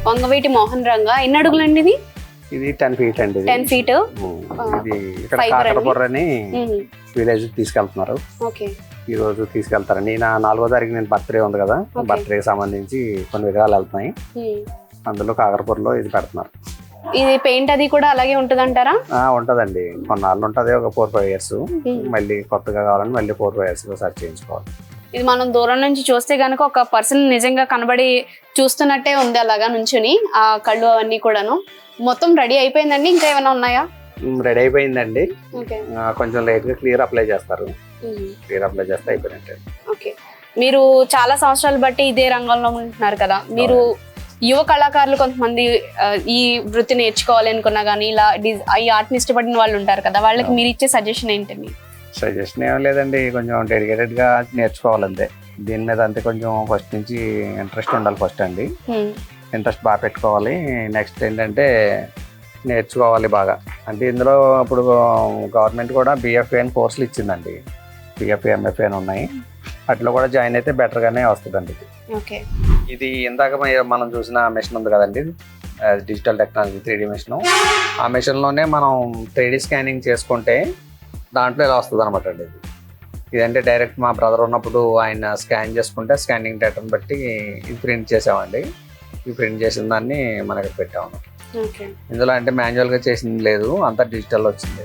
వంగవీటి మోహన్ రంగా. ఎన్ని అడుగులండి ఇది? ఇది 10 feet అండి. 10 feet. ఇది ఇక్కడ కాకరపుర్ర అని విలేజ్ తీసుకెళ్తున్నారు. ఓకే. ఈ రోజు తీసుకెళ్తారండి. నా 4వ తారీఖు నేను బర్త్డే ఉంది కదా, బర్త్డేకి సంబంధించి కొన్ని విగ్రహాలు వెళ్తున్నాయి. అందులో కాకరపురలో ఇది పెడుతున్నారు. ఇది పెయింట్ అది కూడా అలాగే ఉంటదంటారా? ఉంటదండి, కొన్నాళ్ళు ఉంటది, ఒక 4-5 years. మళ్ళీ కొత్తగా కావాలని మళ్ళీ 4-5 years సర్చ్ చేయించుకోవాలి. ఇది మనం దూరం నుంచి చూస్తే గనుక ఒక పర్సన్ నిజంగా కనబడి చూస్తున్నట్టే ఉంది అలాగా నుంచుని. ఆ కళ్ళు అవన్నీ కూడాను మొత్తం రెడీ అయిపోయిందండి. ఇంకా ఏమైనా ఉన్నాయా? రెడీ అయిపోయిందండి. కొంచెం లైట్ గా క్లియర్ అప్లై చేస్తారు. క్లియర్ అప్లై చేస్తే అయిపోయినట్టే. ఓకే. మీరు చాలా సంవత్సరాలు బట్టి ఇదే రంగంలో ఉంటున్నారు కదా, మీరు యువ కళాకారులు కొంతమంది ఈ వృత్తి నేర్చుకోవాలి అనుకున్నా కానీ ఇలా ఈ ఆర్ట్ ని ఇష్టపడిన వాళ్ళు ఉంటారు కదా, వాళ్ళకి మీరు ఇచ్చే సజెషన్ ఏంటండి? సజెషన్ ఏం లేదండి, కొంచెం డెడికేటెడ్ గా నేర్చుకోవాలంతే. దీని మీద అంతే కొంచెం ఫస్ట్ నుంచి ఇంట్రెస్ట్ ఉండాలి. ఫస్ట్ అండి ఇంట్రెస్ట్ బాగా పెట్టుకోవాలి. నెక్స్ట్ ఏంటంటే నేర్చుకోవాలి బాగా. అంటే ఇందులో ఇప్పుడు గవర్నమెంట్ కూడా BFA అని కోర్సులు ఇచ్చిందండి. BFA MFA అని ఉన్నాయి. అట్లా కూడా జాయిన్ అయితే బెటర్గానే వస్తుందండి. ఇది ఇందాక మనం చూసిన మెషిన్ ఉంది కదండి, డిజిటల్ టెక్నాలజీ 3D మెషిన్. ఆ మెషిన్లోనే మనం 3D స్కానింగ్ చేసుకుంటే దాంట్లో ఇలా వస్తుంది అనమాట అండి. ఇదంటే డైరెక్ట్ మా బ్రదర్ ఉన్నప్పుడు ఆయన స్కాన్ చేసుకుంటే స్కానింగ్ డేటాను బట్టి ఇది ప్రింట్ చేసామండి. ఈ ప్రింట్ చేసిన దాన్ని మనకి పెట్టాము. ఇందులో అంటే మాన్యువల్గా చేసింది లేదు, అంతా డిజిటల్ వచ్చింది.